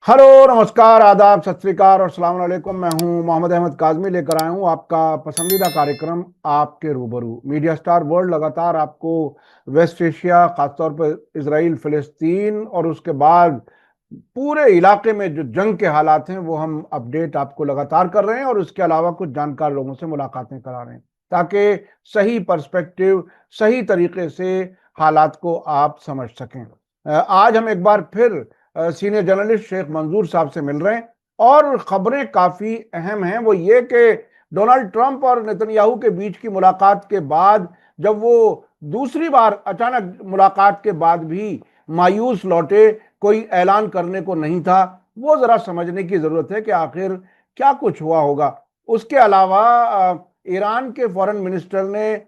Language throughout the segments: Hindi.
हेलो, नमस्कार, आदाब, सत श्री अकाल और अस्सलाम वालेकुम। मैं हूं मोहम्मद अहमद काज़मी, लेकर आया हूं आपका पसंदीदा कार्यक्रम आपके रूबरू। मीडिया स्टार वर्ल्ड लगातार आपको वेस्ट एशिया, खासतौर पर इसराइल फ़लस्तीन और उसके बाद पूरे इलाके में जो जंग के हालात हैं वो हम अपडेट आपको लगातार कर रहे हैं, और उसके अलावा कुछ जानकार लोगों से मुलाकातें करा रहे हैं ताकि सही पर्सपेक्टिव, सही तरीके से हालात को आप समझ सकें। आज हम एक बार फिर सीनियर जर्नलिस्ट शेख मंजूर साहब से मिल रहे हैं, और खबरें काफी अहम हैं। वो ये कि डोनाल्ड ट्रंप और नेतन्याहू के बीच की मुलाकात के बाद, जब वो दूसरी बार अचानक मुलाकात के बाद भी मायूस लौटे, कोई ऐलान करने को नहीं था, वो जरा समझने की जरूरत है कि आखिर क्या कुछ हुआ होगा। उसके अलावा ईरान के फॉरेन मिनिस्टर ने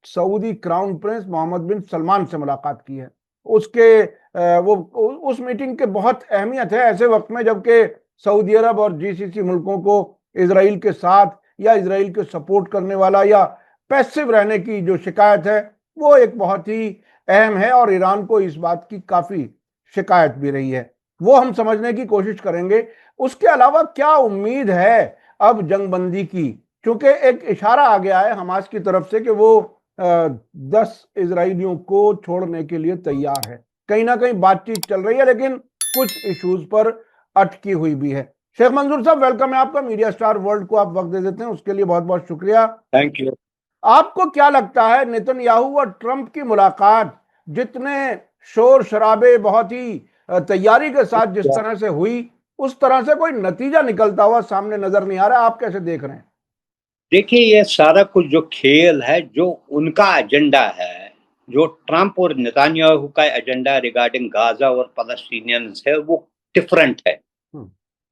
सऊदी क्राउन प्रिंस मोहम्मद बिन सलमान से मुलाकात की है। उसके वो उस मीटिंग के बहुत अहमियत है ऐसे वक्त में जबकि सऊदी अरब और जीसीसी मुल्कों को इसराइल के साथ या इसराइल के सपोर्ट करने वाला या पैसिव रहने की जो शिकायत है वो एक बहुत ही अहम है, और ईरान को इस बात की काफी शिकायत भी रही है। वो हम समझने की कोशिश करेंगे। उसके अलावा क्या उम्मीद है अब जंगबंदी की, क्योंकि एक इशारा आ गया है हमास की तरफ से कि वो 10 इसराइलियों को छोड़ने के लिए तैयार है। कहीं ना कहीं बातचीत चल रही है, लेकिन कुछ इश्यूज पर अटकी हुई भी है। शेख मंजूर साहब, वेलकम है आपका। मीडिया स्टार वर्ल्ड को आप वक्त दे देते हैं, उसके लिए बहुत बहुत शुक्रिया। Thank you. आपको क्या लगता है, नेतन्याहू और ट्रंप की मुलाकात जितने शोर शराबे, बहुत ही तैयारी के साथ जिस तरह से हुई, उस तरह से कोई नतीजा निकलता हुआ सामने नजर नहीं आ रहा? आप कैसे देख रहे हैं? देखिए, ये सारा कुछ जो खेल है, जो उनका एजेंडा है, जो ट्रंप और नेतान्याहू का एजेंडा रिगार्डिंग गाजा और पैलेस्टीनियंस है, वो डिफरेंट है। हम्म।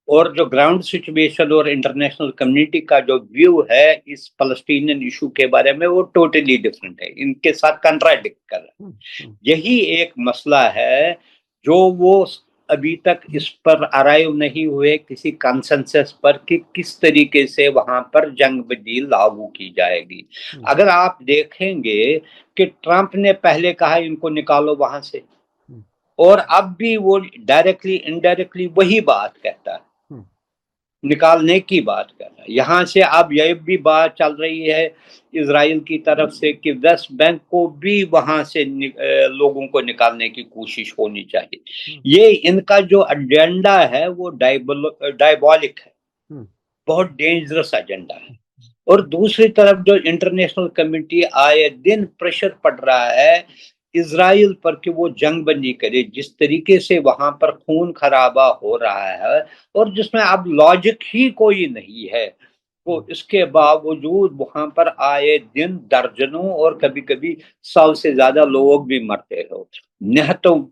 और जो ग्राउंड सिचुएशन और इंटरनेशनल कम्युनिटी का जो व्यू है इस पैलेस्टीनियन इशू के बारे में, वो टोटली डिफरेंट है, इनके साथ कंट्राडिक्ट कर रहा है। हम्म। हम्म। यही एक मसला है जो वो अभी तक इस पर अराइव नहीं हुए किसी कंसेंसस पर कि किस तरीके से वहां पर जंग बंदी लागू की जाएगी। हम्म। अगर आप देखेंगे कि ट्रंप ने पहले कहा इनको निकालो वहां से, हम्म। और अब भी वो डायरेक्टली इनडायरेक्टली वही बात कहता है, हम्म। निकालने की बात कर रहा है। यहाँ से अब यह भी बात चल रही है इसराइल की तरफ से कि वेस्ट बैंक को भी वहां से लोगों को निकालने की कोशिश होनी चाहिए। हम्म। ये इनका जो एजेंडा है वो डायबॉलिक है, हम्म। बहुत डेंजरस एजेंडा है। और दूसरी तरफ जो इंटरनेशनल कम्युनिटी आए दिन प्रेशर पड़ रहा है इसराइल पर कि वो जंग बंदी करे, जिस तरीके से वहां पर खून खराबा हो रहा है और जिसमें अब लॉजिक ही कोई नहीं है, तो इसके बावजूद वहां पर आए दिन दर्जनों और कभी कभी 100 से ज्यादा लोग भी मरते हो, निहतों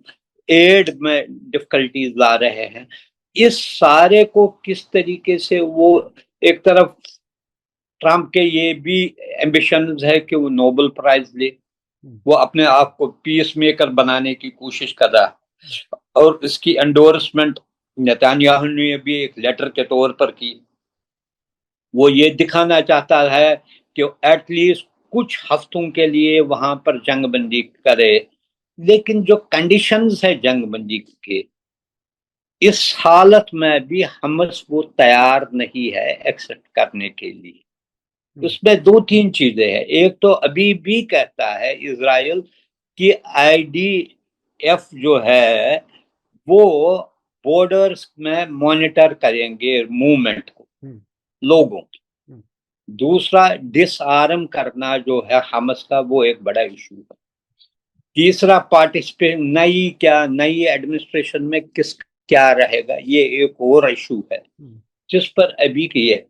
एड में डिफिकल्टीज ला रहे हैं। इस सारे को किस तरीके से वो, एक तरफ ट्रम्प के ये भी एम्बिशन है कि वो नोबेल प्राइज ले, हम्म। वो अपने आप को पीस मेकर बनाने की कोशिश कर रहा है, और इसकी एंडोर्समेंट नेतान्याहू ने भी एक लेटर के तौर पर की। वो ये दिखाना चाहता है कि एटलीस्ट कुछ हफ्तों के लिए वहां पर जंगबंदी करे, लेकिन जो कंडीशंस है जंगबंदी के, इस हालत में भी हमस वो तैयार नहीं है एक्सेप्ट करने के लिए। हम्म। उसमें दो तीन चीजें हैं। एक तो अभी भी कहता है इसराइल कि आईडीएफ जो है वो बॉर्डर्स में मॉनिटर करेंगे मूवमेंट को, हम्म। लोगों की। हम्म। दूसरा, डिसआर्म करना जो है हमस का, वो एक बड़ा इशू है। तीसरा, पार्टिसिपेट नई एडमिनिस्ट्रेशन में किस क्या रहेगा, ये एक और इशू है हम्म। जिस पर अभी की है।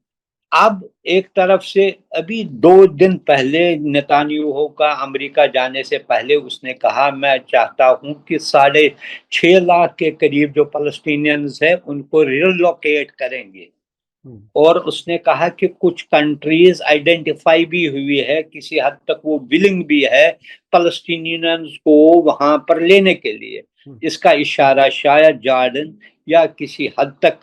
अब एक तरफ से अभी 2 दिन पहले नेतान्याहू का अमेरिका जाने से पहले उसने कहा मैं चाहता हूं कि 6.5 लाख के करीब जो फलस्तीनियंस है उनको रिलोकेट करेंगे। हम्म। और उसने कहा कि कुछ कंट्रीज आइडेंटिफाई भी हुई है, किसी हद तक वो विलिंग भी है फलस्तीनियंस को वहां पर लेने के लिए। हम्म। इसका इशारा शायद जॉर्डन या किसी हद तक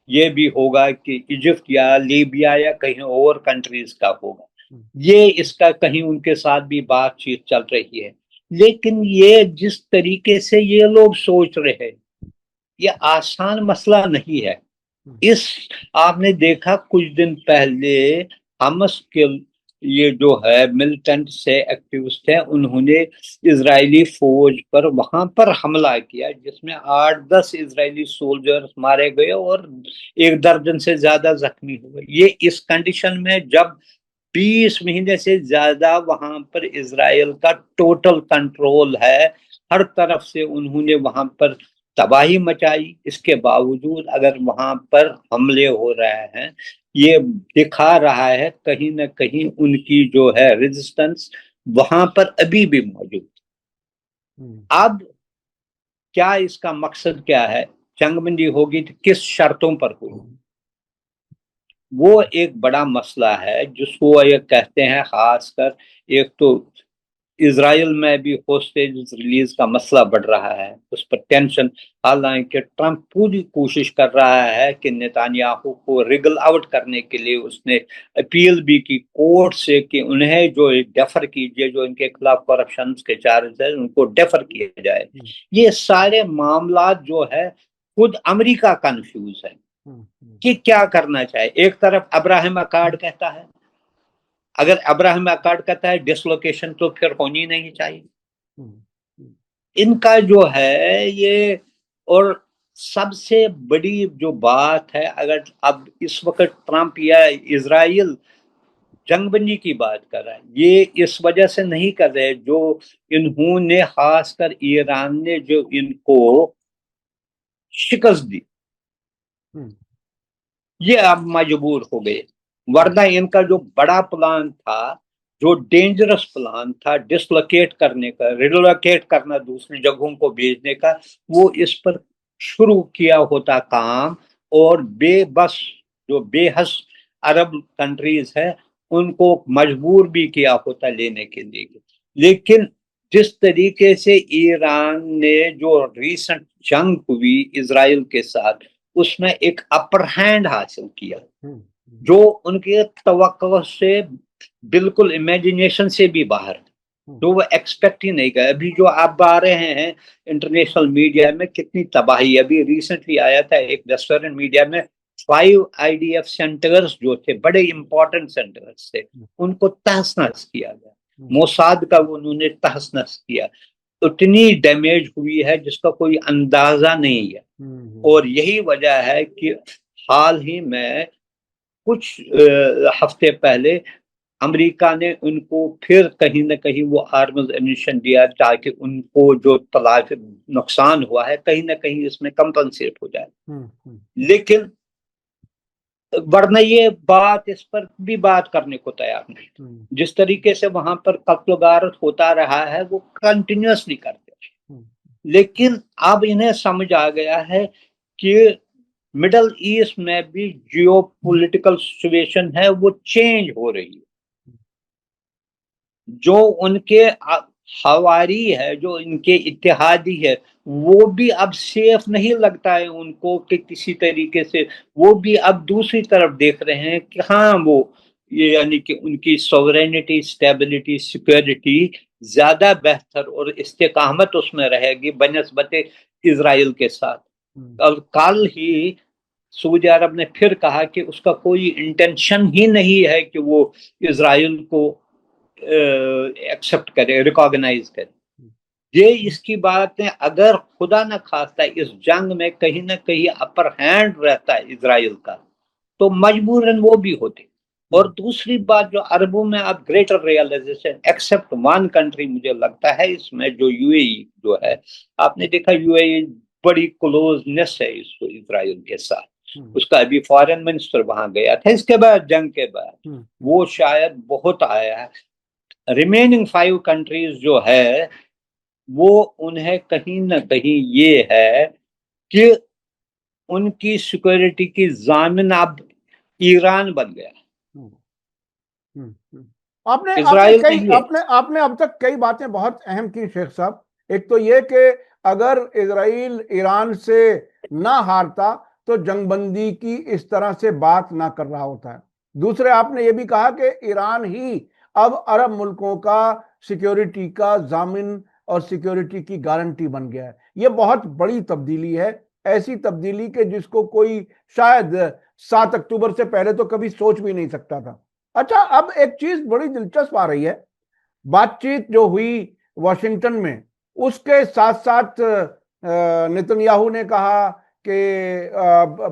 ये भी होगा कि इजिप्ट या लीबिया या कहीं और कंट्रीज का होगा। हम्म। ये इसका कहीं उनके साथ भी बातचीत चल रही है। लेकिन ये जिस तरीके से ये लोग सोच रहे हैं ये आसान मसला नहीं है। इस आपने देखा कुछ दिन पहले हमस के ये जो है मिलिटेंट से एक्टिविस्ट है, उन्होंने इजरायली फौज पर वहां पर हमला किया जिसमें 8-10 इजरायली सोल्जर्स मारे गए और 1 दर्जन से ज्यादा जख्मी हुए। ये इस कंडीशन में जब 20 महीने से ज्यादा वहां पर इजराइल का टोटल कंट्रोल है, हर तरफ से उन्होंने वहां पर तबाही मचाई, इसके बावजूद अगर वहां पर हमले हो रहे हैं, ये दिखा रहा है कहीं ना कहीं उनकी जो है रेजिस्टेंस वहां पर अभी भी मौजूद। अब क्या इसका मकसद क्या है? जंगबंदी होगी तो किस शर्तों पर होगी, वो एक बड़ा मसला है जिसको ये कहते हैं। खासकर एक तो इसराइल में भी होस्टेज रिलीज का मसला बढ़ रहा है, उस पर टेंशन। हालांकि ट्रंप पूरी कोशिश कर रहा है कि नेतान्याहू को रिगल आउट करने के लिए उसने अपील भी की कोर्ट से कि उन्हें जो डेफर कीजिए, जो इनके खिलाफ करप्शन के चार्ज है उनको डेफर किया जाए। ये सारे मामला जो है खुद अमेरिका कंफ्यूज है कि क्या करना चाहे। एक तरफ अब्राहम अकॉर्ड कहता है, अगर अब्राहम अकॉर्ड कहता है डिसलोकेशन तो फिर होनी नहीं चाहिए। इनका जो है ये, और सबसे बड़ी जो बात है, अगर अब इस वक्त ट्रंप या इजराइल जंगबंदी की बात कर रहा है, ये इस वजह से नहीं कर रहे जो इन्होंने खासकर ईरान ने जो इनको शिकस्त दी, ये अब मजबूर हो गए। वरना इनका जो बड़ा प्लान था, जो डेंजरस प्लान था डिसलोकेट करने का, रिलोकेट करना, दूसरी जगहों को भेजने का, वो इस पर शुरू किया होता काम, और बेबस जो बेहस अरब कंट्रीज है उनको मजबूर भी किया होता लेने के लिए। लेकिन जिस तरीके से ईरान ने जो रिसेंट जंग हुई इसराइल के साथ, उसमें एक अपर हैंड हासिल किया जो उनके तवक्को से बिल्कुल इमेजिनेशन से भी बाहर, जो वो एक्सपेक्ट ही नहीं करे। अभी जो आप आ रहे हैं इंटरनेशनल मीडिया में कितनी तबाही, अभी रिसेंटली आया था एक वेस्टर्न मीडिया में 5 IDF सेंटर्स जो थे, बड़े इंपॉर्टेंट सेंटर्स थे, उनको तहस नहस किया गया। मोसाद का उन्होंने तहस नहस किया। उतनी डैमेज हुई है जिसका कोई अंदाजा नहीं है। और यही वजह है कि हाल ही में कुछ हफ्ते पहले अमेरिका ने उनको फिर कहीं ना कहीं वो आर्म्स एम्यूनिशन दिया ताकि उनको जो तलाफ नुकसान हुआ है कहीं ना कहीं इसमें कंपनसेट हो जाए। लेकिन वरना ये बात, इस पर भी बात करने को तैयार नहीं। जिस तरीके से वहां पर कत्ल होता रहा है वो कंटिन्यूअसली करते हैं। लेकिन अब इन्हें समझ आ गया है कि मिडल ईस्ट में भी जियो पॉलिटिकल सिचुएशन है वो चेंज हो रही है। जो उनके हवारी है, जो इनके इत्तेहादी है, वो भी अब सेफ नहीं लगता है उनको कि किसी तरीके से वो भी अब दूसरी तरफ देख रहे हैं कि हाँ वो ये यानी कि उनकी सॉवरेनिटी, स्टेबिलिटी, सिक्योरिटी ज्यादा बेहतर और इस्तेकामत उसमें रहेगी बनस्बत इजराइल के साथ। और कल ही सऊदी अरब ने फिर कहा कि उसका कोई इंटेंशन ही नहीं है कि वो इजराइल को एक्सेप्ट करे, रिकॉग्नाइज करे। ये इसकी बात है, अगर खुदा न खास्ता इस जंग में कहीं ना कहीं अपर हैंड रहता है इजराइल का, तो मजबूरन वो भी होते। और दूसरी बात जो अरबों में अब greater realization, except one country मुझे लगता है इसमें, जो यूएई जो है, आपने देखा यूएई बड़ी क्लोजनेस है इसको इजराइल के साथ। उसका अभी फॉरेन मिनिस्टर वहां गया था इसके बाद, जंग के बाद वो शायद बहुत आया है। रिमेनिंग 5 कंट्रीज जो है वो उन्हें कहीं ना कहीं ये है कि उनकी सिक्योरिटी की जामिन अब ईरान बन गया। आपने आपने इजराइल कई नहीं है। आपने आपने अब तक कई बातें बहुत अहम की शेख साहब। एक तो ये कि अगर इजराइल ईरान से ना हारता तो जंगबंदी की इस तरह से बात ना कर रहा होता है। दूसरे आपने ये भी कहा कि ईरान ही अब अरब मुल्कों का सिक्योरिटी का जामिन और सिक्योरिटी की गारंटी बन गया है। ये बहुत बड़ी तब्दीली है। ऐसी तब्दीली के जिसको कोई शायद 7 अक्टूबर से पहले तो कभी सोच भी नहीं सकता था। अच्छा, अब एक चीज बड़ी दिलचस्प आ रही है, बातचीत जो हुई वॉशिंगटन में, उसके साथ साथ नेतन्याहू ने कहा कि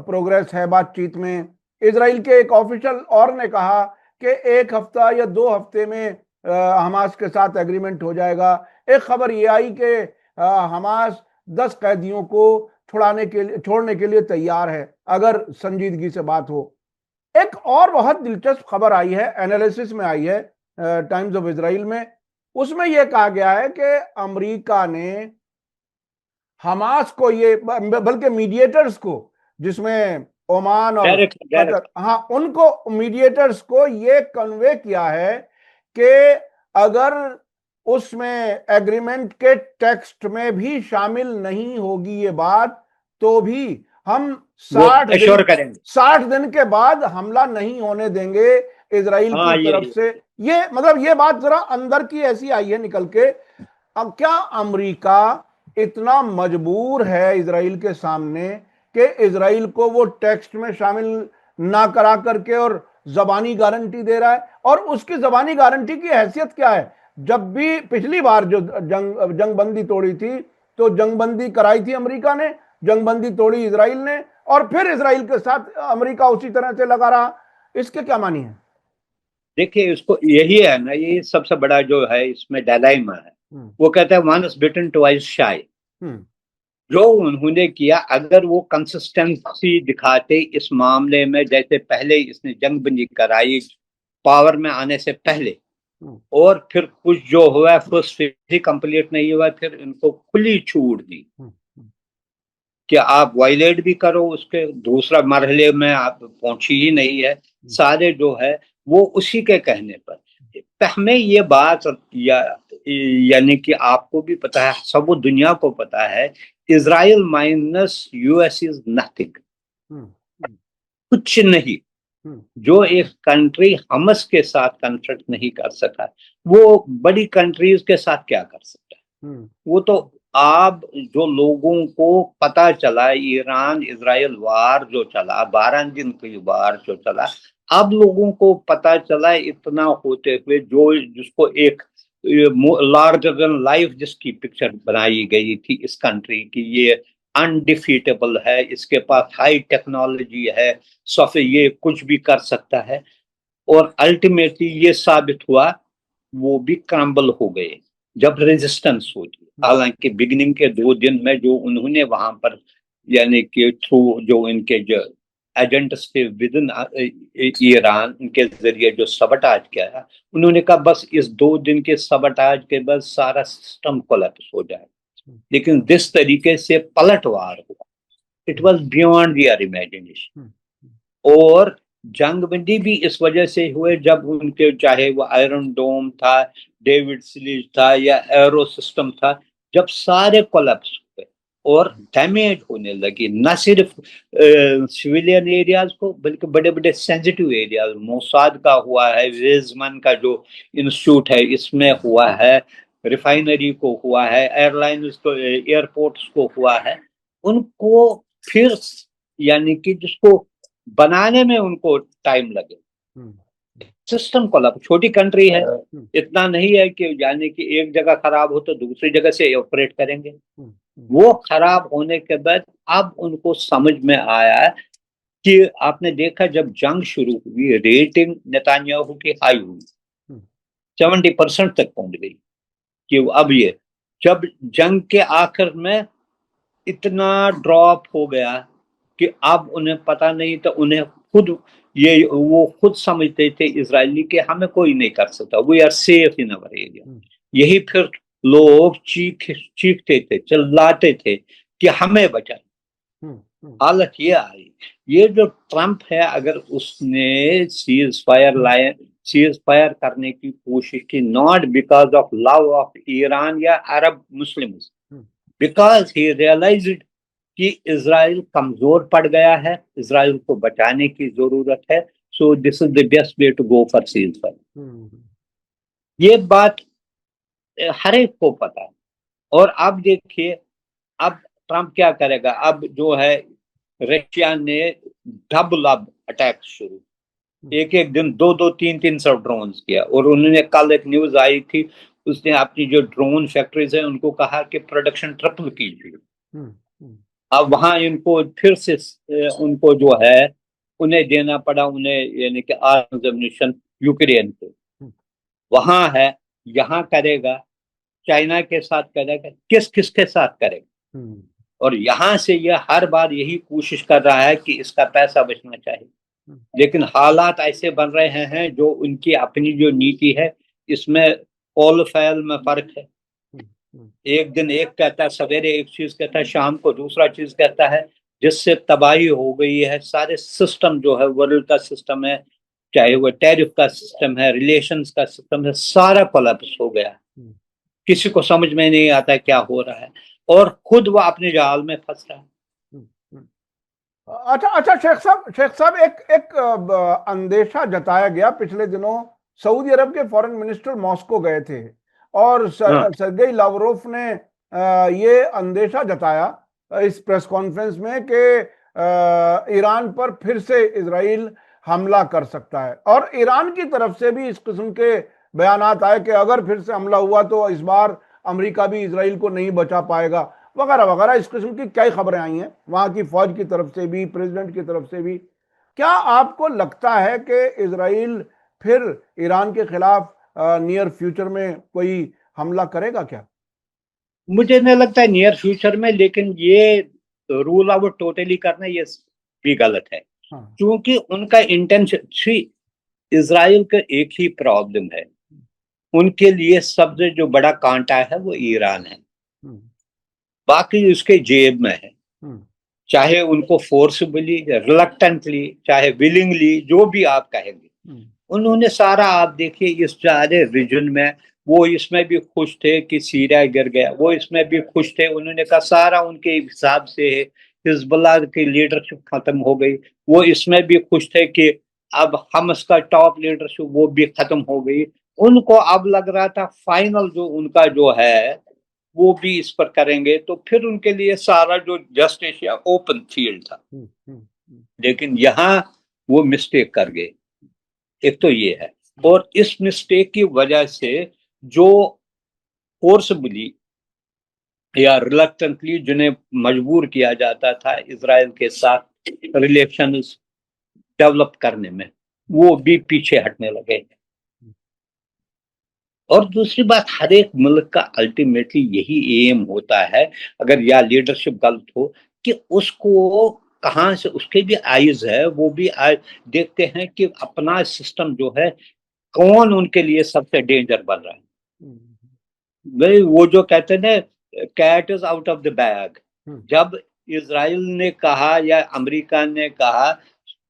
प्रोग्रेस है बातचीत में। इजराइल के एक ऑफिशियल और ने कहा कि 1 हफ्ता या 2 हफ्ते में हमास के साथ एग्रीमेंट हो जाएगा। एक खबर ये आई कि हमास 10 कैदियों को छोड़ने के लिए तैयार है अगर संजीदगी से बात हो। एक और बहुत दिलचस्प खबर आई है, एनालिसिस में आई है टाइम्स ऑफ इजराइल में। उसमें यह कहा गया है कि अमेरिका ने हमास को ये, बल्कि मीडिएटर्स को, जिसमें ओमान और कतर, हाँ, उनको मीडिएटर्स को ये कन्वे किया है कि अगर उसमें एग्रीमेंट के टेक्स्ट में भी शामिल नहीं होगी ये बात, तो भी हम 60 दिन के बाद हमला नहीं होने देंगे इजराइल की तरफ से। ये मतलब ये बात जरा अंदर की ऐसी आई है निकल के। अब क्या अमेरिका इतना मजबूर है इजराइल के सामने कि इजराइल को वो टेक्स्ट में शामिल ना करा करके और जबानी गारंटी दे रहा है? और उसकी जबानी गारंटी की हैसियत क्या है? जब भी पिछली बार जो जंगबंदी तोड़ी थी, तो जंगबंदी कराई थी अमेरिका ने, जंगबंदी तोड़ी इजराइल ने, और फिर इजराइल के साथ अमेरिका उसी तरह से लगा रहा। इसके क्या मानी है? देखिए, इसको यही है ना, ये सबसे बड़ा जो है इसमें डायलेमा है। वो कहता है वंस बिटन ट्वाइस शाई। जो उन्होंने किया, अगर वो कंसिस्टेंसी दिखाते इस मामले में, जैसे पहले इसने जंगबंदी कराई पावर में आने से पहले, और फिर कुछ जो हुआ फर्स्ट फेज ही कंप्लीट नहीं हुआ, फिर इनको खुली छूट दी कि आप वायलेट भी करो, उसके दूसरा मरहले में आप पहुंची ही नहीं है, सारे जो है वो उसी के कहने पर। हमें ये बात यानी कि आपको भी पता है, सब दुनिया को पता है, Israel minus US is nothing, कुछ नहीं। जो एक कंट्री हमस के साथ कॉन्फ्लिक्ट नहीं कर सका, वो बड़ी कंट्रीज के साथ क्या कर सकता है? वो तो आप जो लोगों को पता चला, ईरान इजराइल वार जो चला, 12 दिन की वार जो चला, अब लोगों को पता चला इतना होते हुए, जो जिसको एक लार्जर देन लाइफ जिसकी पिक्चर बनाई गई थी इस कंट्री की, ये अनडिफीटेबल है, इसके पास हाई टेक्नोलॉजी है, ये कुछ भी कर सकता है, और अल्टीमेटली ये साबित हुआ वो भी क्रम्बल हो गए जब रेजिस्टेंस होती। हालांकि बिगिनिंग के 2 दिन में जो उन्होंने वहां पर, यानी कि थ्रू जो इनके जो एजेंट्स थे विद इन ईरान, उनके जरिए जो सबटाज किया, उन्होंने कहा बस इस 2 दिन के सबटाज के बाद सारा सिस्टम कोलैप्स हो जाए। लेकिन जिस तरीके से पलटवार हुआ, it was beyond their imagination. और जंगबंदी भी इस वजह से हुए, जब उनके चाहे वो आयरन डोम था, डेविड सिलीज था, या एरो सिस्टम था, जब सारे कोलैप्स हुए और डैमेज होने लगी, न सिर्फ सिविलियन एरियाज को बल्कि बड़े बड़े सेंसिटिव एरियाज, मोसाद का हुआ है, वेजमन का जो इंस्टीट्यूट है इसमें हुआ है, रिफाइनरी को हुआ है, एयरलाइंस को, एयरपोर्ट्स को हुआ है, उनको फिर यानी कि जिसको बनाने में उनको टाइम लगे। सिस्टम कोलैप्स, छोटी कंट्री है, इतना नहीं है कि यानी कि एक जगह खराब हो तो दूसरी जगह से ऑपरेट करेंगे। वो खराब होने के बाद अब उनको समझ में आया कि आपने देखा जब जंग शुरू हुई, रेटिंग नेतन्याहू की हाई हुई, 70% तक पहुंच गई, कि अब ये जब जंग के आखिर में इतना ड्रॉप हो गया कि अब उन्हें पता नहीं था, उन्हें खुद वो खुद समझते थे इजरायली के हमें कोई नहीं कर सकता, we are safe in our area. यही फिर लोग चीखते थे, चिल्लाते थे कि हमें बचाए। हालत ये आई, ये जो ट्रंप है, अगर उसने सीज फायर करने की कोशिश की, not because of love of Iran या अरब मुस्लिम्स, बिकॉज ही रियलाइज्ड कि इजराइल कमजोर पड़ गया है, इजराइल को बचाने की जरूरत है, so this is the best way to go for cease fire. ये बात हर एक को पता है। और अब देखिए, अब ट्रंप क्या करेगा? अब जो है रशिया ने डबल अब अटैक शुरू, एक एक दिन 2-2, 3-3 सौ ड्रोन किया। और उन्होंने कल एक न्यूज आई थी, उसने अपनी जो ड्रोन फैक्ट्रीज है उनको कहा कि प्रोडक्शन ट्रिपल कीजिए। अब वहां इनको फिर से उनको जो है उन्हें देना पड़ा, उन्हें यानी कि आर्म्स एम्युनिशन यूक्रेन को। वहां है, यहाँ करेगा, चाइना के साथ करेगा, किस किस के साथ करेगा? और यहां से ये हर बार यही कोशिश कर रहा है कि इसका पैसा बचना चाहिए, लेकिन हालात ऐसे बन रहे हैं जो उनकी अपनी जो नीति है इसमें ऑल फैल में फर्क है। एक दिन एक कहता है, सवेरे एक चीज कहता है, शाम को दूसरा चीज कहता है, जिससे तबाही हो गई है। सारे सिस्टम जो है, वर्ल्ड का सिस्टम है, चाहे वो टैरिफ का सिस्टम है, रिलेशंस का सिस्टम है, सारा कोलैप्स हो गया। किसी को समझ में नहीं आता क्या हो रहा है, और खुद वो अपने जाल में फंस रहा है। अच्छा अच्छा, शेख साहब, एक एक अंदेशा जताया गया पिछले दिनों। सऊदी अरब के फॉरेन मिनिस्टर मॉस्को गए थे और सरगेई लावरोव ने ये अंदेशा जताया इस प्रेस कॉन्फ्रेंस में कि ईरान पर फिर से इजराइल हमला कर सकता है। और ईरान की तरफ से भी इस किस्म के बयानात आए कि अगर फिर से हमला हुआ तो इस बार अमेरिका भी इजराइल को नहीं बचा पाएगा, वगैरह वगैरह। इस किस्म की कई खबरें आई हैं वहां की फौज की तरफ से भी, प्रेसिडेंट की तरफ से भी। क्या आपको लगता है कि इजराइल फिर ईरान के खिलाफ नियर फ्यूचर में कोई हमला करेगा क्या? मुझे नहीं लगता है नियर फ्यूचर में, लेकिन ये रूल आउट टोटली करना ये भी गलत है। हाँ। क्योंकि उनका इंटेंशन, इजराइल का एक ही प्रॉब्लम है, उनके लिए सबसे जो बड़ा कांटा है वो ईरान है, बाकी उसके जेब में है। चाहे उनको फोर्सबली, रिलक्टेंटली, चाहे विलिंगली, जो भी आप कहेंगे, उन्होंने सारा, आप देखिए इस सारे रीजन में, वो इसमें भी खुश थे कि सीरिया गिर गया, वो इसमें भी खुश थे, उन्होंने कहा सारा उनके हिसाब से है, हिजबुल्लाह की लीडरशिप खत्म हो गई, वो इसमें भी खुश थे कि अब हमस का टॉप लीडरशिप वो भी खत्म हो गई। उनको अब लग रहा था फाइनल जो उनका जो है वो भी इस पर करेंगे, तो फिर उनके लिए सारा जो जस्ट एशिया ओपन फील्ड था। लेकिन यहाँ वो मिस्टेक कर गए, एक तो ये है। और इस मिस्टेक की वजह से जो फोर्सबली या रिलक्टेंटली जिन्हें मजबूर किया जाता था इजराइल के साथ रिलेशन डेवलप करने में, वो भी पीछे हटने लगे। और दूसरी बात, हर एक मुल्क का अल्टीमेटली यही एम होता है, अगर या लीडरशिप गलत हो, कि उसको कहाँ से, उसके भी आइज है, वो भी देखते हैं कि अपना सिस्टम जो है कौन उनके लिए सबसे डेंजर बन रहा है। भाई वो जो कहते हैं ना, cat is out of the bag. जब इजराइल ने कहा या अमेरिका ने कहा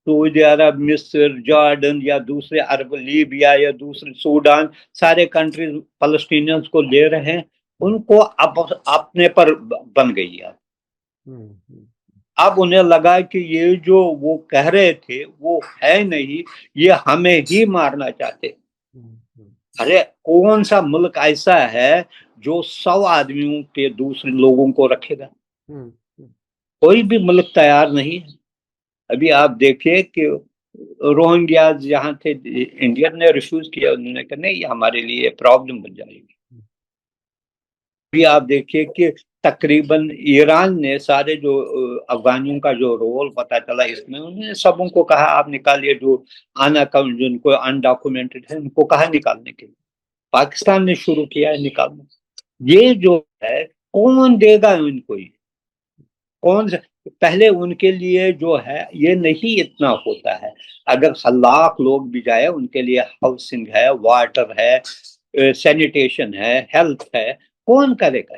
सऊदी अरब, मिस्र, जॉर्डन या दूसरे अरब, लीबिया या दूसरे सूडान, सारे कंट्रीज फलस्तीनियंस को ले रहे हैं, उनको अब अपने पर बन गई है। अब उन्हें लगा कि ये जो वो कह रहे थे वो है नहीं, ये हमें ही मारना चाहते। अरे कौन सा मुल्क ऐसा है जो 100 आदमियों के दूसरे लोगों को रखेगा? कोई भी मुल्क तैयार नहीं है। अभी आप देखिए कि रोहिंग्या जहां थे, इंडिया ने रिफ्यूज किया, उन्होंने कहा नहीं ये हमारे लिए प्रॉब्लम बन जाएगी। अभी आप देखिए कि तकरीबन ईरान ने सारे जो अफगानियों का जो रोल पता चला इसमें, उन्होंने सबों को कहा आप निकालिए, जो जिनको अनडॉक्यूमेंटेड है उनको कहा निकालने के लिए। पाकिस्तान ने शुरू किया है निकालना। ये जो है कौन देगा इनको? ये कौन से, पहले उनके लिए जो है ये नहीं इतना होता है। अगर 1,00,000 लोग भी जाए उनके लिए हाउसिंग है, वाटर है, सैनिटेशन है, हेल्थ है, कौन करेगा?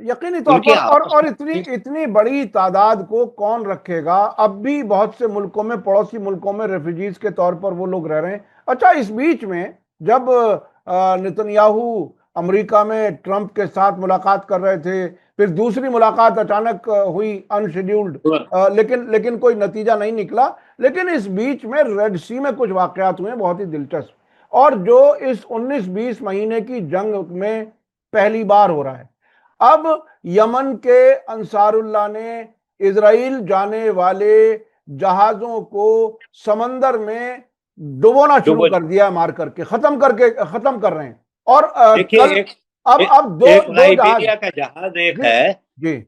यकीनी तौर पर। और इतनी इतनी बड़ी तादाद को कौन रखेगा? अब भी बहुत से मुल्कों में, पड़ोसी मुल्कों में रेफ्यूजीज के तौर पर वो लोग रह रहे हैं। अच्छा, इस बीच में जब नेतन्याहू अमेरिका में ट्रंप के साथ मुलाकात कर रहे थे, फिर दूसरी मुलाकात अचानक हुई अनशेड्यूल्ड, लेकिन कोई नतीजा नहीं निकला। लेकिन इस बीच में रेड सी में कुछ वाकयात हुए बहुत ही दिलचस्प, और जो इस 19-20 महीने की जंग में पहली बार हो रहा है। अब यमन के अंसारुल्लाह ने इजराइल जाने वाले जहाजों को समंदर में डुबोना शुरू कर दिया, मार करके खत्म कर रहे हैं। और देखिए, कल एक अब दो एक दो जहाज। लाइबेरिया का जहाज एक जी है, जी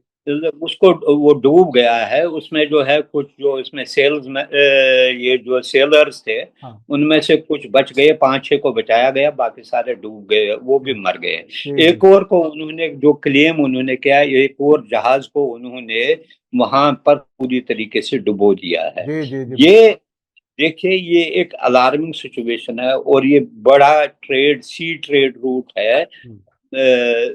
उसको वो डूब गया है। उसमें जो है कुछ जो इसमें सेल्स में ये जो सेलर्स थे, हाँ उनमें से कुछ बच गए, 5-6 को बचाया गया, बाकी सारे डूब गए, वो भी मर गए। जी जी एक और को उन्होंने जो क्लेम उन्होंने किया, एक और जहाज को उन्होंने वहां पर पूरी तरीके से डुबो दिया है। जी जी जी ये देखिए, ये एक अलार्मिंग सिचुएशन है, और ये बड़ा सी ट्रेड रूट है, हम्म,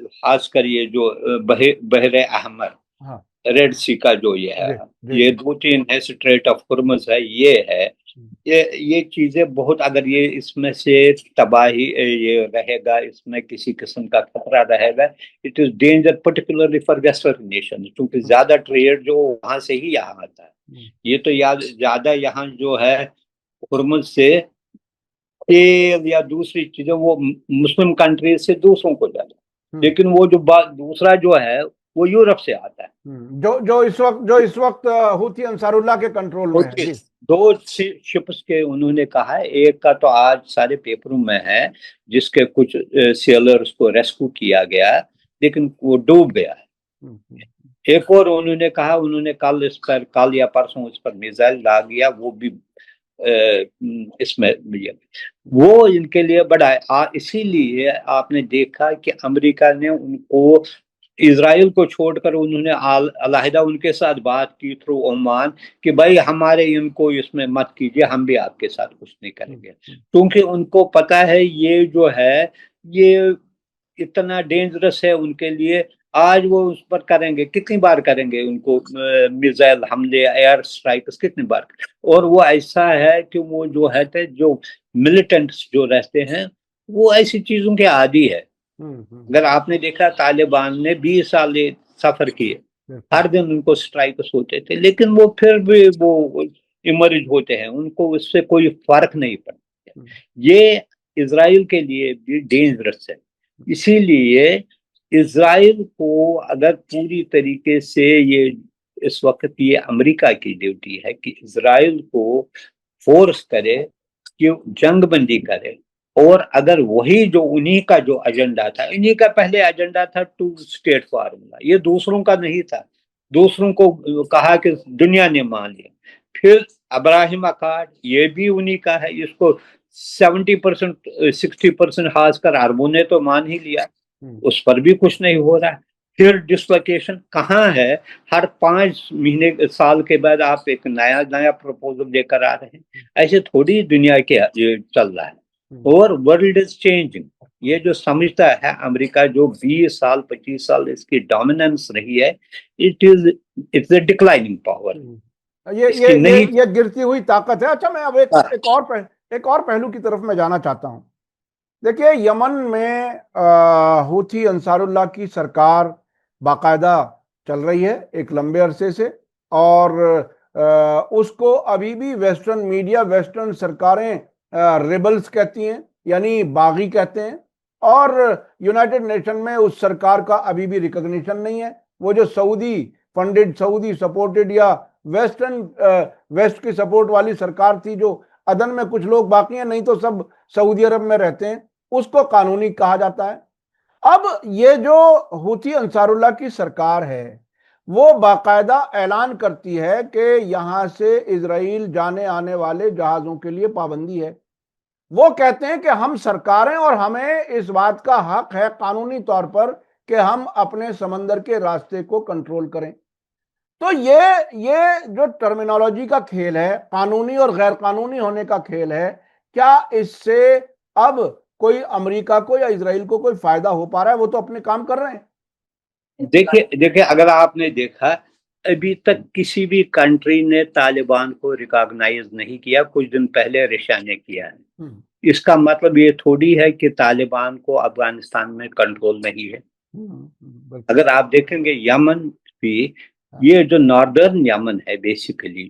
खासकर ये जो बहरे अहमर, हाँ रेड सी का जो ये है, जी जी ये जी 2-3 है, स्ट्रेट ऑफ हुर्मुज है, ये है। ये चीजें बहुत, अगर ये इसमें से तबाही ये रहेगा, इसमें किसी किस्म का खतरा रहेगा, it is danger particularly for western nation, क्योंकि हम्म, ज्यादा ट्रेड जो वहां से ही यहाँ आता है। हम्म, ये तो याद ज्यादा यहाँ जो है हुर्मुज से तेल या दूसरी चीजें वो मुस्लिम कंट्री से दूसरों को जाता है, हम्म, लेकिन वो जो दूसरा जो है वो यूरोप से आता है। जो इस वक्त हूथी अंसारुल्लाह के कंट्रोल में है। ओके, जी दो शिप्स के उन्होंने कहा है, एक का तो आज सारे पेपरों में है, जिसके कुछ सेलर्स को रेस्क्यू किया गया, लेकिन वो डूब गया है। हम्म, हम्म, एक और उन्होंने कहा, उन्होंने कल या परसों इस पर मिसाइल डाल दिया, वो भी इसमें वो इनके लिए बड़ा है। इसीलिए आपने देखा कि अमेरिका ने उनको, इसराइल को छोड़कर उन्होंने अलहदा उनके साथ बात की थ्रू ओमान, कि भाई हमारे इनको इसमें मत कीजिए, हम भी आपके साथ कुछ नहीं हम्म, करेंगे, क्योंकि उनको पता है ये जो है, ये इतना डेंजरस है उनके लिए। आज वो उस पर करेंगे, कितनी बार करेंगे उनको मिसाइल हमले, एयर स्ट्राइक्स कितनी बार। और वो ऐसा है कि वो जो है जो मिलिटेंट्स जो रहते हैं, वो ऐसी चीजों के आदी है। हम्म, हम्म, अगर आपने देखा, तालिबान ने 20 साल ये सफर किए, बिल्कुल। हर दिन उनको स्ट्राइक्स होते थे, लेकिन वो फिर भी वो इमर्ज होते हैं, उनको उससे कोई फर्क नहीं पड़ता। हम्म, ये इसराइल के लिए भी डेंजरस है। इसीलिए इसराइल को अगर पूरी तरीके से ये, इस वक्त ये अमेरिका की ड्यूटी है कि इसराइल को फोर्स करे कि जंग बंदी करे। और अगर वही जो उन्हीं का जो एजेंडा था, इन्हीं का पहले एजेंडा था 2 स्टेट फार्मूला, ये दूसरों का नहीं था। दूसरों को कहा कि दुनिया ने मान लिया। फिर अब्राहिम अकार्ड, ये भी उन्हीं का है, इसको 70% 60% खासकर अरबों ने तो मान ही लिया, हम्म, उस पर भी कुछ नहीं हो रहा। फिर डिसलोकेशन कहाँ है? हर 5 महीने साल के बाद आप एक नया नया प्रपोजल लेकर आ रहे हैं। ऐसे थोड़ी दुनिया के ये चल रहा है। हम्म, और वर्ल्ड इज चेंजिंग। ये जो समझता है अमेरिका, जो 20 साल 25 साल इसकी डोमिनेंस रही है, इट्स ए डिक्लाइनिंग पावर। ये ये इसकी ये नहीं। ये गिरती हुई ताकत है। अच्छा, मैं अब एक और पहलू की तरफ मैं जाना चाहता हूं। देखिए, यमन में हूथी अंसारुल्लाह की सरकार बाकायदा चल रही है एक लंबे अरसे से। और उसको अभी भी वेस्टर्न मीडिया, वेस्टर्न सरकारें रिबल्स कहती हैं, यानी बागी कहते हैं। और यूनाइटेड नेशन में उस सरकार का अभी भी रिकॉग्निशन नहीं है। वो जो सऊदी फंडेड, सऊदी सपोर्टेड या वेस्ट की सपोर्ट वाली सरकार थी, जो अदन में कुछ लोग बाकी हैं, नहीं तो सब सऊदी अरब में रहते हैं, उसको कानूनी कहा जाता है। अब ये जो हूथी अंसारुल्लाह की सरकार है, वो बाकायदा ऐलान करती है कि यहां से इजराइल जाने आने वाले जहाजों के लिए पाबंदी है। वो कहते हैं कि हम सरकार हैं और हमें इस बात का हक है कानूनी तौर पर कि हम अपने समंदर के रास्ते को कंट्रोल करें। तो ये जो टर्मिनोलॉजी का खेल है, कानूनी और गैर कानूनी होने का खेल है, क्या इससे अब कोई अमेरिका को या इजराइल को कोई फायदा हो पा रहा है? वो तो अपने काम कर रहे हैं। देखिए देखिए, अगर आपने देखा, अभी तक किसी भी कंट्री ने तालिबान को रिकॉग्नाइज नहीं किया। कुछ दिन पहले रशिया ने किया है। हम्म, इसका मतलब ये थोड़ी है कि तालिबान को अफगानिस्तान में कंट्रोल नहीं है। बिल्कुल। अगर आप देखेंगे यमन भी, हाँ, ये जो नॉर्दर्न यमन है बेसिकली,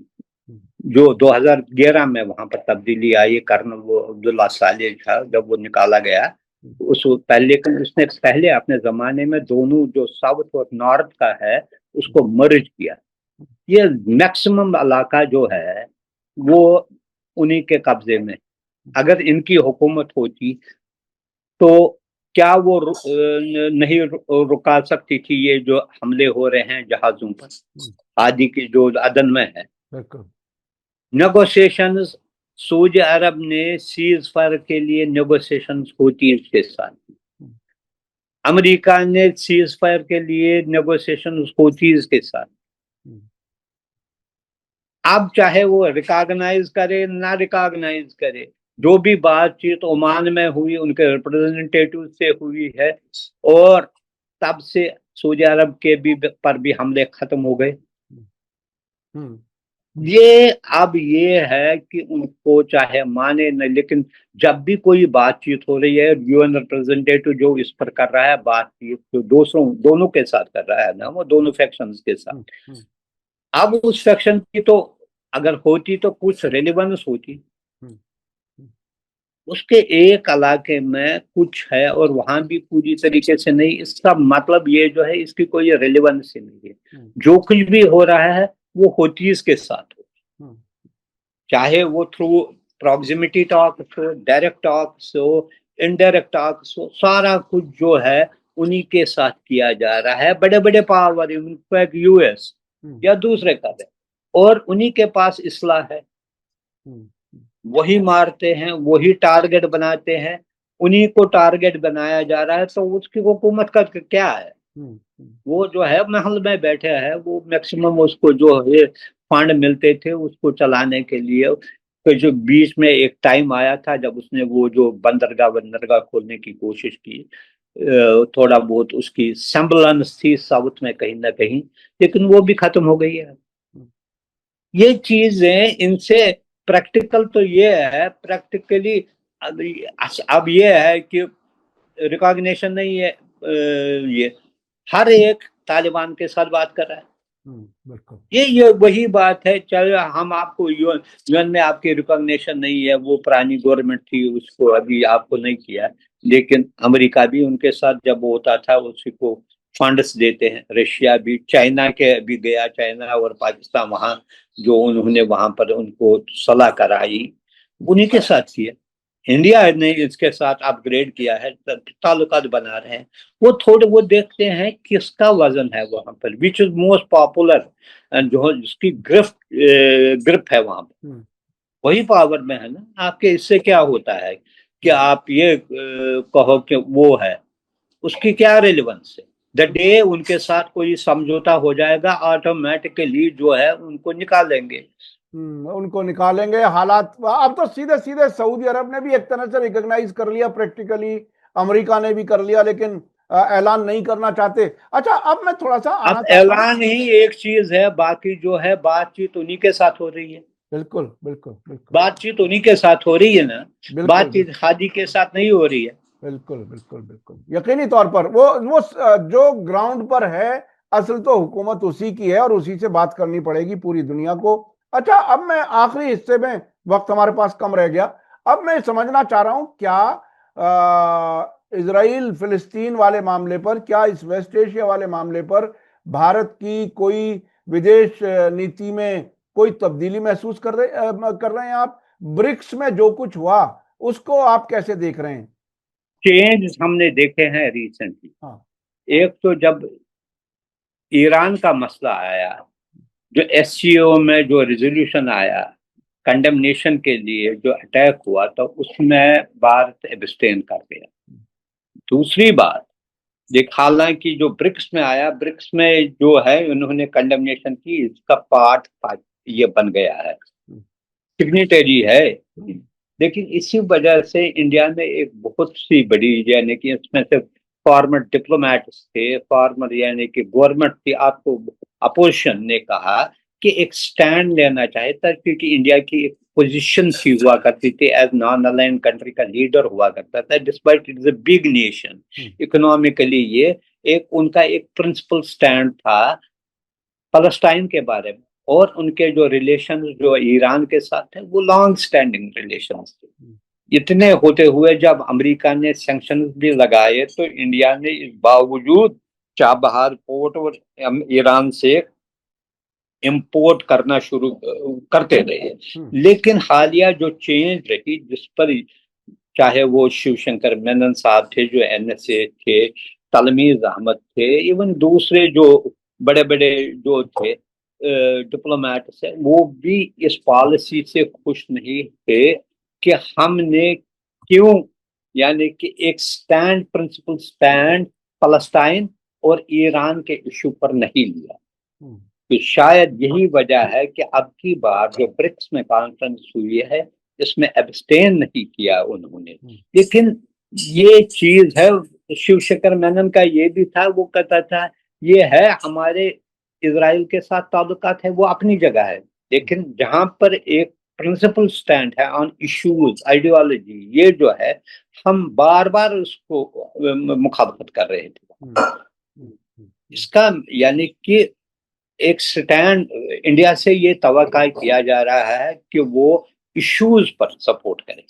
हम्म, जो 2011 में वहां पर तब्दीली आई, कर्नल वो अब्दुल्ला साले था जब वो निकाला गया, उस पहले, लेकिन उसने पहले अपने जमाने में दोनों जो साउथ और नॉर्थ का है उसको मर्ज किया। ये मैक्सिमम इलाका जो है वो उन्हीं के कब्जे में। अगर इनकी हुकूमत होती तो क्या वो नहीं रुका सकती थी ये जो हमले हो रहे हैं जहाजों पर आदि की जो अदन में है। बिल्कुल। नेगोशिएशंस, सऊदी अरब ने सीज फायर के लिए नेगोशिएशंस होती इसके साथ, अमेरिका ने सीज फायर के लिए नेगोशिएशन होती इसके साथ। अब चाहे वो रिकॉग्नाइज करे ना रिकॉग्नाइज करे, जो भी बातचीत ओमान में हुई उनके रिप्रेजेंटेटिव से हुई है, और तब से सऊदी अरब के भी पर भी हमले खत्म हो गए। ये अब ये है कि उनको चाहे माने न, लेकिन जब भी कोई बातचीत हो रही है, यूएन रिप्रेजेंटेटिव जो इस पर कर रहा है बातचीत, जो दोनों के साथ कर रहा है ना, वो दोनों फैक्शंस के साथ, अब उस फैक्शन की तो अगर होती तो कुछ रेलिवेंस होती। उसके एक इलाके में कुछ है और वहां भी पूरी तरीके से नहीं, इसका मतलब ये जो है इसकी कोई रेलिवेंस ही नहीं है। जो कुछ भी हो रहा है वो होती इसके साथ हो, चाहे वो थ्रू प्रॉक्सिमिटी टॉक्स हो, डायरेक्ट टॉक्स हो, इनडायरेक्ट टॉक्स हो, सारा कुछ जो है उन्हीं के साथ किया जा रहा है। बड़े बड़े पावर, इनफैक्ट यूएस या दूसरे कर रहे, और उन्हीं के पास इसलाह है, वही मारते हैं, वही टारगेट बनाते हैं, उन्हीं को टारगेट बनाया जा रहा है। तो उसकी हुकूमत का क्या है? वो जो है महल में बैठे हैं, वो मैक्सिमम उसको जो है फंड मिलते थे उसको चलाने के लिए। तो जो बीच में एक टाइम आया था जब उसने वो जो बंदरगाह खोलने की कोशिश की, थोड़ा बहुत उसकी सेम्बलेंस थी साउथ में कहीं ना कहीं, लेकिन वो भी खत्म हो गई है। ये चीजें इनसे प्रैक्टिकल तो ये है, प्रैक्टिकली अब ये है कि रिकॉग्निशन नहीं है, ये हर एक तालिबान के साथ बात कर रहा है। बिल्कुल। ये वही बात है, चलो हम आपको यूएन में आपकी रिकॉग्निशन नहीं है, वो पुरानी गवर्नमेंट थी उसको अभी आपको नहीं किया, लेकिन अमेरिका भी उनके साथ जब वो होता था उसी को फंड्स देते हैं। रशिया भी, चाइना के भी गया, चाइना और पाकिस्तान वहां जो उन्होंने वहां पर उनको सलाह कराई उन्हीं के साथ किया। इंडिया ने इसके साथ अपग्रेड किया है, ताल्लुकात बना रहे हैं। वो थोड़े वो देखते हैं किसका वजन है वहां पर, विच इज मोस्ट पॉपुलर, जो जिसकी ग्रिप है वहां पर, वही पावर में है ना। आपके इससे क्या होता है कि आप ये कहो कि वो है, उसकी क्या रेलिवेंस है? द डे उनके साथ कोई समझौता हो जाएगा ऑटोमेटिकली जो है उनको निकालेंगे। उनको निकालेंगे। हालात अब तो सीधे सीधे सऊदी अरब ने भी एक तरह से रिकॉग्नाइज कर लिया प्रैक्टिकली, अमेरिका ने भी कर लिया, लेकिन ऐलान नहीं करना चाहते। अच्छा, अब मैं थोड़ा सा आना अब चाहता हूं। ऐलान ही एक चीज है, बाकी जो है बातचीत उन्हीं के साथ हो रही है। बिल्कुल बिल्कुल बिल्कुल बातचीत उन्हीं के साथ हो रही है ना, बिल्कुल बातचीत हादी के साथ नहीं हो रही है। बिल्कुल बिल्कुल बिल्कुल यकीनी तौर पर वो जो ग्राउंड पर है, असल तो हुकूमत उसी की है और उसी से बात करनी पड़ेगी पूरी दुनिया को। अच्छा, अब मैं आखिरी हिस्से में, वक्त हमारे पास कम रह गया, अब मैं समझना चाह रहा हूं क्या इजराइल फिलिस्तीन वाले मामले पर, क्या इस वेस्ट एशिया वाले मामले पर भारत की कोई विदेश नीति में कोई तब्दीली महसूस कर रहे हैं आप? ब्रिक्स में जो कुछ हुआ उसको आप कैसे देख रहे हैं? चेंज हमने देखे हैं रिसेंटली। हाँ। एक तो जब ईरान का मसला आया, जो एससीओ में जो रेजोल्यूशन आया कंडेमनेशन के लिए, जो अटैक हुआ, तो उसमें भारत एब्सटेन कर गया। दूसरी बात देख, हालांकि जो ब्रिक्स में आया, ब्रिक्स में जो है उन्होंने कंडेमनेशन की, इसका पार्ट ये बन गया है, सिग्नेटरी है। लेकिन इसी वजह से इंडिया में एक बहुत सी बड़ी, यानी कि इसमें से फॉर्मर डिप्लोमेट्स थे, फॉर्मर यानी कि गवर्नमेंट थी, आपको अपोजिशन ने कहा कि एक स्टैंड लेना चाहिए था, क्योंकि इंडिया की एक पोजीशन सी हुआ करती थी, एज नॉन अलाइन कंट्री का लीडर हुआ करता था, despite it is a big nation economically. ये एक उनका एक प्रिंसिपल स्टैंड था फलस्तीन के बारे में, और उनके जो रिलेशन जो ईरान के साथ थे वो लॉन्ग स्टैंडिंग रिलेशन थे। इतने होते हुए जब अमेरिका ने सैंक्शंस भी लगाए तो इंडिया ने इस बावजूद चाबहार पोर्ट और ईरान से इंपोर्ट करना शुरू करते रहे। लेकिन हालिया जो चेंज रही, जिस पर चाहे वो शिवशंकर मेनन साहब थे जो NSA थे, तलमीज अहमद थे, इवन दूसरे जो बड़े बड़े जो थे डिप्लोमेट्स है, वो भी इस पॉलिसी से खुश नहीं थे कि हमने क्यों, यानी कि एक स्टैंड, प्रिंसिपल स्टैंड फलस्तीन और ईरान के इशू पर नहीं लिया। तो शायद यही वजह है कि अब की बार जो ब्रिक्स में कॉन्फ्रेंस हुई है इसमें एब्सटेन नहीं किया उन्होंने। लेकिन ये चीज है, शिवशंकर मेनन का ये भी था, वो कहता था ये है हमारे इजराइल के साथ ताल्लुकात है वो अपनी जगह है, लेकिन जहां पर एक प्रिंसिपल स्टैंड है ऑन इश्यूज आइडियोलॉजी, ये जो है हम बार बार उसको मुखालफत कर रहे थे। इसका यानी कि एक स्टैंड इंडिया से ये तवक्का किया जा रहा है कि वो इश्यूज पर सपोर्ट करे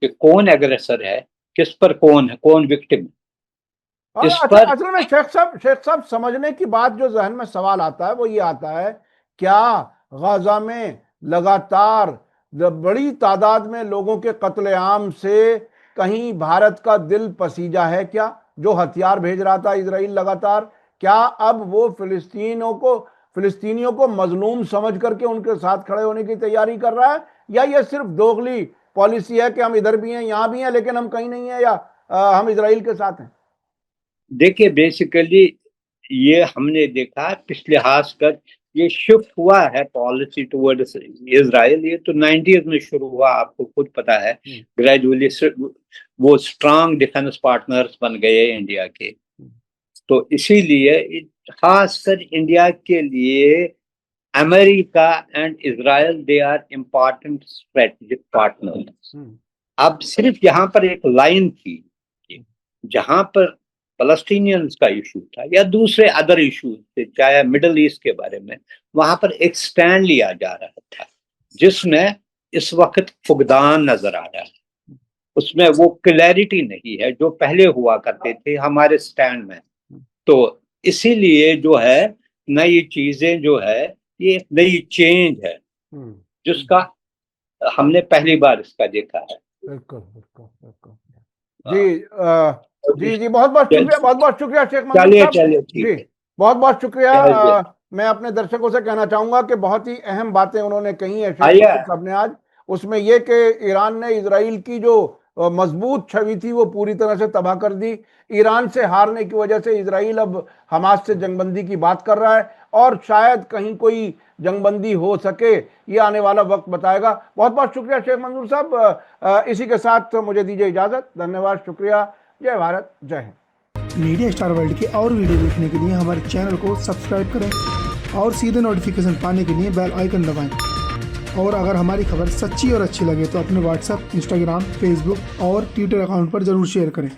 कि कौन एग्रेसर है, किस पर कौन है, कौन विक्टिम है। इस पर असल में शेख साहब समझने की बात जो जहन में सवाल आता है वो ये आता है, क्या गाजा में लगातार बड़ी तादाद में लोगों के कत्लेआम से कहीं भारत का दिल पसीजा है क्या, जो हथियार भेज रहा था इजराइल लगातार? क्या अब वो फिलिस्तीनियों को मजलूम समझ करके उनके साथ खड़े होने की तैयारी कर रहा है, या ये सिर्फ दोगली पॉलिसी है कि हम इधर भी हैं यहां भी हैं लेकिन हम कहीं नहीं है, या हम इजराइल के साथ हैं? देखिए, बेसिकली ये हमने देखा पिछले खासकर ये शिफ्ट हुआ है पॉलिसी टुवर्ड्स इजराइल, ये तो 90s में शुरू हुआ, आपको खुद पता है। ग्रेजुअली वो स्ट्रांग डिफेंस पार्टनर्स बन गए इंडिया के, तो इसीलिए खासकर इंडिया के लिए America and Israel they are important strategic partners. अब सिर्फ यहाँ पर एक लाइन थी जहां पर फलस्तीनियंस का इशू था या दूसरे अदर इशूज थे, चाहे मिडल ईस्ट के बारे में, वहां पर एक स्टैंड लिया जा रहा था जिसमें इस वक्त फुकदान नजर आ रहा है। उसमें वो क्लैरिटी नहीं है जो पहले हुआ करते थे हमारे स्टैंड में। तो इसीलिए जो है नई चीजें जो है, ये एक नई चेंज है जिसका हमने पहली बार इसका देखा है। बिल्कुल बिल्कुल बिल्कुल। जी बहुत बहुत शुक्रिया शेख मंजूर साहब जी, बहुत बहुत शुक्रिया। मैं अपने दर्शकों से कहना चाहूंगा कि बहुत ही अहम बातें उन्होंने कही है शेख मंजूर साहब ने आज, उसमें यह कि ईरान ने इजराइल की जो मजबूत छवि थी वो पूरी तरह से तबाह कर दी। ईरान से हारने की वजह से इजराइल अब हमास से जंगबंदी की बात कर रहा है और शायद कहीं कोई जंगबंदी हो सके, ये आने वाला वक्त बताएगा। बहुत बहुत शुक्रिया शेख मंजूर साहब। इसी के साथ मुझे दीजिए इजाजत। धन्यवाद, शुक्रिया। जय भारत, जय हिंद। मीडिया स्टार वर्ल्ड के और वीडियो देखने के लिए हमारे चैनल को सब्सक्राइब करें और सीधे नोटिफिकेशन पाने के लिए बेल आइकन दबाएं। और अगर हमारी खबर सच्ची और अच्छी लगे तो अपने व्हाट्सएप, इंस्टाग्राम, फेसबुक और ट्विटर अकाउंट पर जरूर शेयर करें।